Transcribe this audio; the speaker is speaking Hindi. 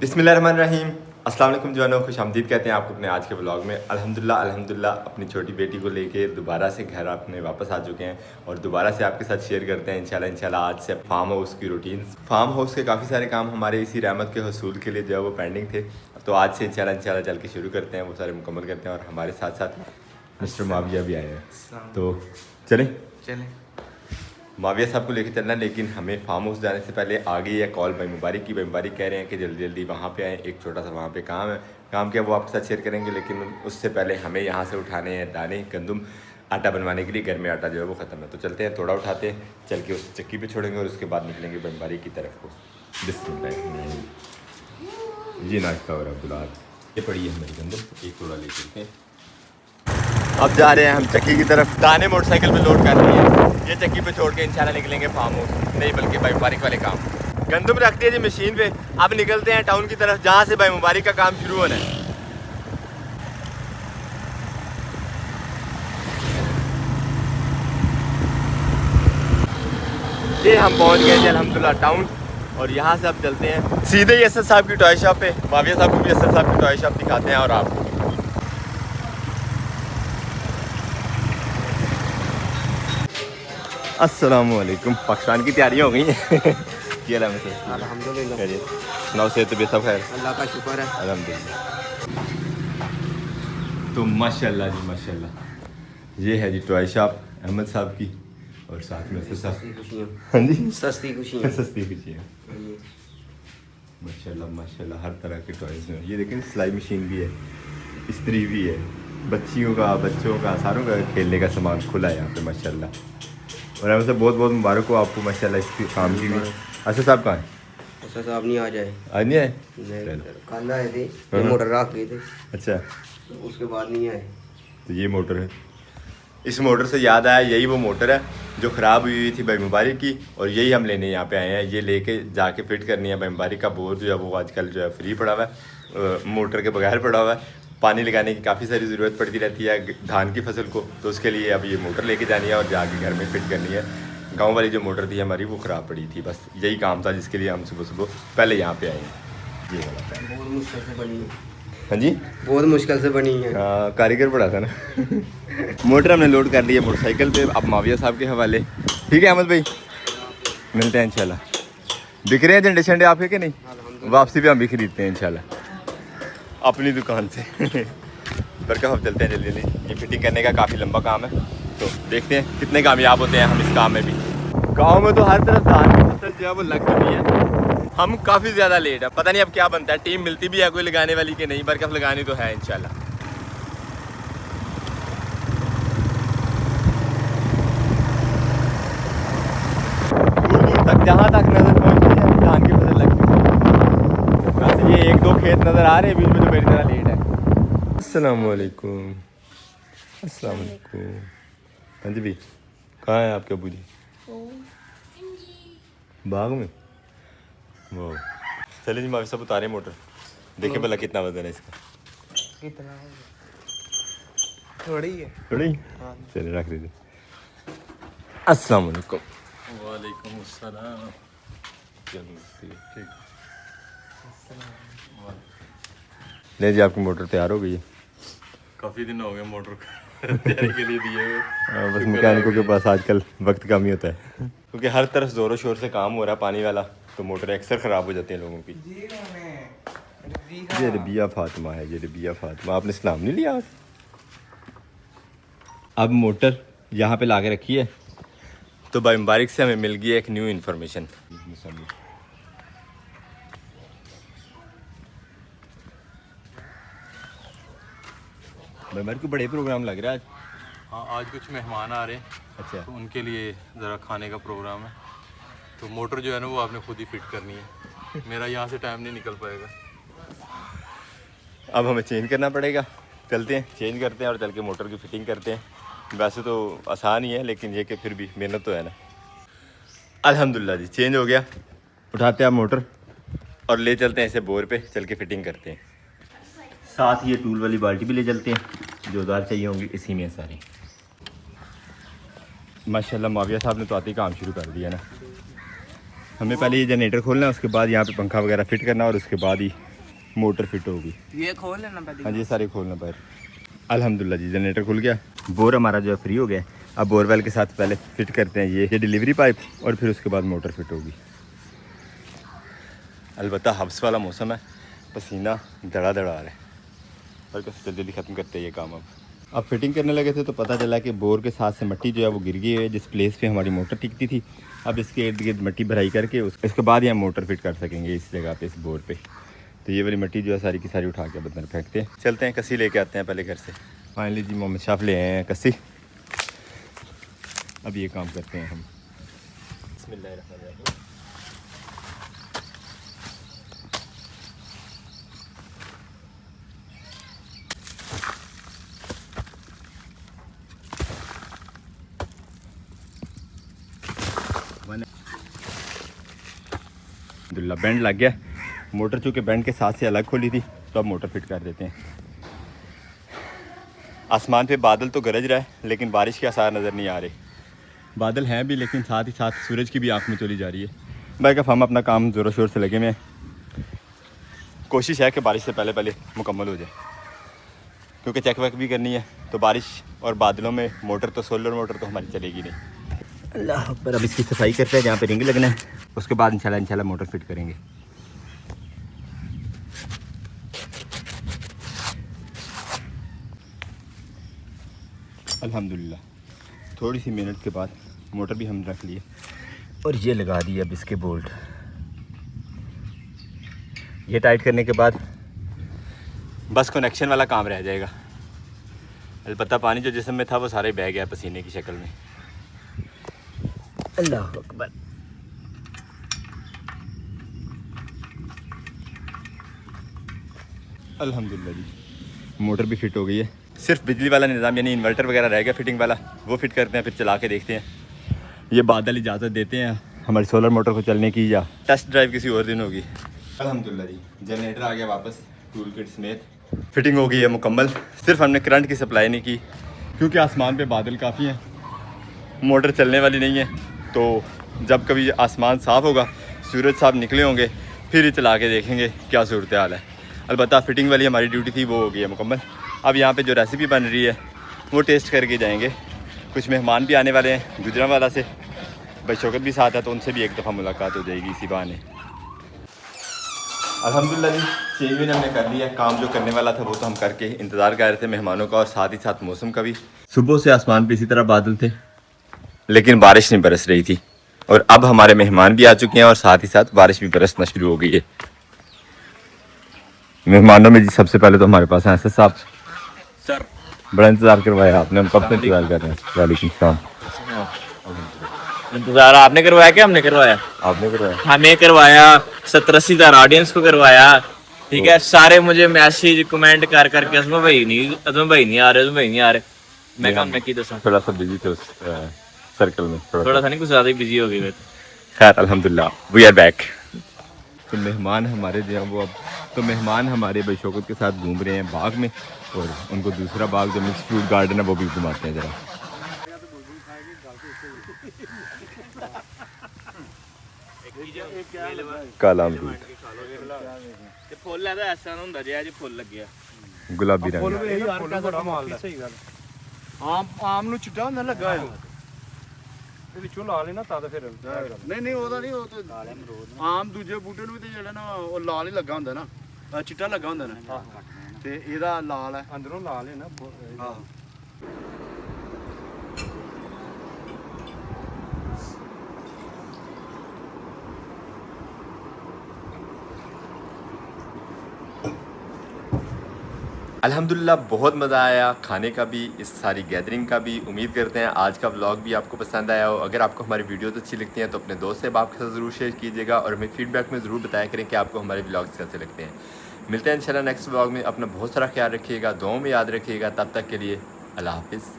बिस्मिल्लाहिर्रहमानिर्रहीम। अस्सलाम वालेकुम जवानों, खुशामदीद कहते हैं आपको अपने आज के ब्लॉग में। अल्हम्दुलिल्लाह अपनी छोटी बेटी को लेके दोबारा से घर अपने वापस आ चुके हैं और दोबारा से आपके साथ शेयर करते हैं इंशाल्लाह आज से फार्म हाउस की रूटीन। फार्म हाउस के काफ़ी सारे काम हमारे इसी रहमत के हसूल के लिए जो है वो पेंडिंग थे, तो आज से इंशाल्लाह चल के शुरू करते हैं, वो सारे मुकम्मल करते हैं। और हमारे साथ साथ मिस्टर माविया भी आए हैं, तो चलें माविया साहब को लेके चलना। लेकिन हमें फार्म हाउस जाने से पहले आ गई है कॉल भाई मुबारक की। भाई मुबारक कह रहे हैं कि जल्दी जल्दी वहाँ पे आएँ, एक छोटा सा वहाँ पे काम है। काम क्या वो आपके साथ शेयर करेंगे, लेकिन उससे पहले हमें यहाँ से उठाने हैं दाने गंदम आटा बनवाने के लिए। घर में आटा जो है वो ख़त्म है, तो चलते हैं थोड़ा उठाते हैं, चल के उस चक्की पे छोड़ेंगे और उसके बाद निकलेंगे भाई मुबारक की तरफ को। जी नाश्ता हो रहा है अब्दुल्ला, ये पड़ी है हमारी गंदम, एक थोड़ा ले चलते हैं। अब जा रहे हैं हम चक्की की तरफ, दाने मोटरसाइकिल पे लोड कर रही है, ये चक्की पे छोड़ के इंशाल्लाह निकलेंगे फार्म हाउस, नहीं बल्कि भाई मुबारक वाले काम। गंदम रख दिया जी मशीन पे, अब निकलते हैं टाउन की तरफ जहाँ से भाई मुबारक का काम शुरू होना है। ये हम पहुँच गए जी अल्हम्दुलिल्लाह टाउन, और यहाँ से अब चलते हैं सीधे ही असद साहब की टॉय शॉप पे। माविया साहब को भी असद साहब की टॉय शॉप दिखाते हैं और आपको। अस्सलामुअलैकुम, पाकिस्तान की तैयारियाँ हो गई हैं। अल्हम्दुलिल्लाह। सुनाओ से तबीयत सब खैर? अल्लाह का शुक्र है। अल्हम्दुलिल्लाह। तो माशाल्लाह जी माशाल्लाह, ये है जी टॉय शॉप अहमद साहब की, और साथ में सस्ती खुशियाँ। हाँ जी सस्ती खुशियाँ। सस्ती खुशियाँ। माशाल्लाह माशाल्लाह, हर तरह के टॉयज़ हैं। ये देखें सिलाई मशीन भी है, इस्त्री भी है, बच्चियों का बच्चों का सारों का खेलने का सामान खुला है यहाँ पे माशाल्लाह। और हमसे बहुत बहुत मुबारक हो आपको माशाल्लाह इसके काम की भी। अच्छा साहब कहाँ हैं? अच्छा साहब नहीं आ जाए, आज नहीं आए? कल आए थे, ये मोटर रख गए थे, अच्छा, तो उसके बाद नहीं आए। तो ये मोटर है। इस मोटर से याद आया, यही वो मोटर है जो ख़राब हुई थी भाई मुबारक की, और यही हम लेने यहाँ पे आए हैं। ये लेके जाके फिट करनी है भाई मुबारक का बोर जो है वो आजकल जो है फ्री पड़ा हुआ है, मोटर के बगैर पड़ा हुआ है। पानी लगाने की काफ़ी सारी ज़रूरत पड़ती रहती है धान की फसल को, तो उसके लिए अब ये मोटर लेके जानी है और जाके घर में फिट करनी है। गांव वाली जो मोटर थी हमारी वो ख़राब पड़ी थी, बस यही काम था जिसके लिए हम सुबह सुबह पहले यहाँ पे आए हैं। ये बहुत मुश्किल से बनी है। हाँ जी, बहुत मुश्किल से बनी है। कारीगर पड़ा था ना। मोटर हमने लोड कर ली है मोटरसाइकिल पे, अब माविया साहब के हवाले। ठीक है अहमद भाई, मिलते हैं इंशाल्लाह। बिक रहे हैं झंडे शंडे आपके के नहीं? वापसी पे हम भी खरीदते हैं इंशाल्लाह अपनी दुकान से। बरका हम चलते हैं जल्दी जल्दी, ये फिटिंग करने का काफ़ी लंबा काम है, तो देखते हैं कितने कामयाब होते हैं हम इस काम में भी। गाँव में तो हर तरफ धान की फसल जो है वो लग चुकी है, हम काफ़ी ज़्यादा लेट है। पता नहीं अब क्या बनता है, टीम मिलती भी है कोई लगाने वाली कि नहीं, बरकफ लगानी तो है इंशाल्लाह। दूर दूर तक जहाँ तक नज़र पहुँचती है धान की फसल लग चुकी है, बस ये एक दो खेत नज़र आ रहे हैं बीच में जो मेरी तरह लेट है। अस्सलाम वालेकुम। अस्सलाम वालेकुम। हाँ जी भाई, कहाँ है आपके अबू जी? बाग में। वो चलिए जी मावी साहब उतारे मोटर, देखिए भला कितना वजन है इसका। कितना? थोड़ी है। थोड़ी? चलिए रख दीजिए। अस्सलाम वालेकुम। वालेकुम अस्सलाम। ठीक। ले जी आपकी मोटर तैयार हो गई है। काफ़ी दिन हो गए मोटर तैयारी के लिए दिए हुए। बस मैकेनिकों के पास आजकल वक्त कम ही होता है, क्योंकि हर तरफ ज़ोरों शोर से काम हो रहा है पानी वाला, तो मोटर अक्सर ख़राब हो जाती हैं लोगों की। ये रबिया फातिमा है, ये रबिया फातिमा। आपने सलाम नहीं लिया आज? अब मोटर यहाँ पे ला के रखी है, तो भाई मुबारक से हमें मिल गई एक न्यू इन्फॉर्मेशन। भाई मेरे को बड़े प्रोग्राम लग रहा है आज। हाँ, आज कुछ मेहमान आ रहे हैं, अच्छा, तो उनके लिए ज़रा खाने का प्रोग्राम है, तो मोटर जो है ना वो आपने खुद ही फिट करनी है। मेरा यहाँ से टाइम नहीं निकल पाएगा। अब हमें चेंज करना पड़ेगा, चलते हैं चेंज करते हैं और चल के मोटर की फिटिंग करते हैं। वैसे तो आसान ही है, लेकिन ये कि फिर भी मेहनत तो है ना। अल्हम्दुलिल्लाह जी चेंज हो गया, उठाते हैं आप मोटर और ले चलते हैं इसे बोर पे, चल के फिटिंग करते हैं। साथ ही ये टूल वाली बाल्टी भी ले चलते हैं, जो औजार चाहिए होंगे इसी में सारी। माशाल्लाह माविया साहब ने तो आते ही काम शुरू कर दिया ना। हमें पहले ये जनरेटर खोलना है, उसके बाद यहाँ पे पंखा वगैरह फिट करना और उसके बाद ही मोटर फिट होगी। ये खोल लेना पहले। हाँ जी, सारे खोलना पर अल्हम्दुलिल्लाह जी जनरेटर खुल गया। बोर हमारा जो है फ्री हो गया। अब बोरवेल के साथ पहले फिट करते हैं ये डिलीवरी पाइप और फिर उसके बाद मोटर फिट होगी। अलबत्ता हब्स वाला मौसम है, पसीना दड़ा दड़ा आ रहा है, और जल्दी जल्दी ख़त्म करते हैं ये काम। अब फिटिंग करने लगे थे तो पता चला कि बोर के साथ से मिट्टी जो है वो गिर गई है जिस प्लेस पे हमारी मोटर टिकती थी। अब इसके इर्द गिर्द मिट्टी भराई करके इसके बाद ही हम मोटर फिट कर सकेंगे इस जगह पे, इस बोर पे। तो ये वाली मिट्टी जो है सारी की सारी उठा के बंदर फेंकते हैं। चलते हैं कसी लेके आते हैं पहले घर से। फाइनली जी मोहम्मद शाफ ले आए हैं कसी। अब ये काम करते हैं हम। बिस्मिल्लाहिर्रहमानिर्रहीम। अल्हम्दुलिल्लाह बैंड लग गया। मोटर चूँकि बैंड के साथ से अलग खोली थी तो अब मोटर फिट कर देते हैं। आसमान पे बादल तो गरज रहा है लेकिन बारिश के आसार नज़र नहीं आ रहे। बादल हैं भी लेकिन साथ ही साथ सूरज की भी आँख में चली जा रही है। बाकी हम अपना काम ज़ोरों शोर से लगे हुए हैं। कोशिश है कि बारिश से पहले पहले मुकम्मल हो जाए, क्योंकि चेक वेक भी करनी है। तो बारिश और बादलों में मोटर तो सोलर मोटर तो हमारी चलेगी नहीं। अल्लाह पर अब इसकी सफाई करते हैं जहाँ पे रिंग लगना है, उसके बाद इंशाल्लाह मोटर फिट करेंगे। अल्हम्दुलिल्लाह थोड़ी सी मेहनत के बाद मोटर भी हम रख लिए और ये लगा दिए अब इसके बोल्ट। ये टाइट करने के बाद बस कनेक्शन वाला काम रह जाएगा। अलबत्ता पानी जो जिस्म में था वो सारे बह गया पसीने की शक्ल में। अल्लाह अकबर। अल्हम्दुलिल्लाह जी मोटर भी फिट हो गई है। सिर्फ बिजली वाला निज़ाम यानी इन्वर्टर वगैरह रह गया फिटिंग वाला, वो फिट करते हैं, फिर चला के देखते हैं। ये बादल इजाज़त देते हैं हमारी सोलर मोटर को चलने की, या टेस्ट ड्राइव किसी और दिन होगी। अल्हम्दुलिल्लाह जी जनरेटर आ गया वापस टूल किट समेत। फिटिंग हो गई है मुकम्मल। सिर्फ हमने करंट की सप्लाई नहीं की क्योंकि आसमान पे बादल काफ़ी हैं, मोटर चलने वाली नहीं है। तो जब कभी आसमान साफ़ होगा, सूरज साहब निकले होंगे, फिर ही चला के देखेंगे क्या सूरत हाल है। अलबत्ता फिटिंग वाली हमारी ड्यूटी थी वो हो गई है मुकम्मल। अब यहाँ पे जो रेसिपी बन रही है वो टेस्ट करके जाएंगे। कुछ मेहमान भी आने वाले हैं गुजरांवाला से, भाई शौकत भी साथ है तो उनसे भी एक दफ़ा मुलाकात हो जाएगी इसी बहाने। अल्हम्दुलिल्लाह जी चेंज भी हमने कर लिया। काम जो करने वाला था वो तो हम करके इंतज़ार कर रहे थे मेहमानों का, और साथ ही साथ मौसम का भी। सुबह से आसमान पे इसी तरह बादल थे लेकिन बारिश नहीं बरस रही थी, और अब हमारे मेहमान भी आ चुके हैं और साथ ही साथ बारिश भी बरसना शुरू हो गई है। मेहमानों में जी सबसे पहले तो हमारे पास हैं असद साहब। सर बड़ा इंतज़ार करवाया आपने, हम कब से इंतज़ार कर रहे हैं। वालेकुम सलाम। इंतजार आपने करवाया क्या हमने करवाया? आपने करवाया? हमें करवाया, 70-80 हज़ार ऑडियंस को करवाया। ठीक है, सारे मुझे मैसेज कमेंट कर करके अज़म भाई नहीं आ रहे, अज़म भाई नहीं आ रहे। मैं कहा मैं की दसा थोड़ा सा बिजी थे उस सर्कल में, थोड़ा सा नहीं, कुछ ज़्यादा ही बिजी हो गई मैं। खैर अल्हम्दुलिल्लाह वी आर बैक। तो मेहमान हमारे जो हैं वो अब तो मेहमान हमारे भाई शौकत के साथ घूम रहे हैं बाग में, और उनको दूसरा बाग जो मिक्स फ्रूट गार्डन है वो भी घुमाते हैं ज़रा। काला अमरूद, फुल है तो ऐसा ना होंदा जे फुल लगे गुलाबी रंग। आम ਨੂੰ ਚਿੱਟਾ ਹੁੰਦਾ ਲੱਗਾ ਹੈ ਇਹ ਵਿੱਚੋਂ ਲਾ ਲੈਣਾ ਤਾਂ ਫਿਰ ਨਹੀਂ ਉਹਦਾ ਨਹੀਂ, ਉਹ ਤੇ ਆਮ ਦੂਜੇ ਬੂਟੇ ਨੂੰ ਵੀ ਤੇ ਜਿਹੜਾ ਨਾ ਉਹ ਲਾਲ ਹੀ ਲੱਗਾ ਹੁੰਦਾ ਨਾ, ਚਿੱਟਾ ਲੱਗਾ ਹੁੰਦਾ ਨਾ, ਤੇ ਇਹਦਾ ਲਾਲ ਹੈ ਅੰਦਰੋਂ ਲਾ ਲੈਣਾ ਆਹੋ। अल्हम्दुलिल्लाह बहुत मज़ा आया खाने का भी, इस सारी गैदरिंग का भी। उम्मीद करते हैं आज का व्लॉग भी आपको पसंद आया हो। अगर आपको हमारी वीडियोस अच्छी लगती हैं तो अपने दोस्त से आपके साथ ज़रूर शेयर कीजिएगा, और हमें फीडबैक में ज़रूर बताया करें कि आपको हमारे व्लॉग्स कैसे लगते हैं। मिलते हैं इंशाल्लाह नेक्स्ट व्लॉग में। अपना बहुत सारा ख्याल रखिएगा, दुआओं में याद रखिएगा। तब तक के लिए अल्लाह हाफ़िज़।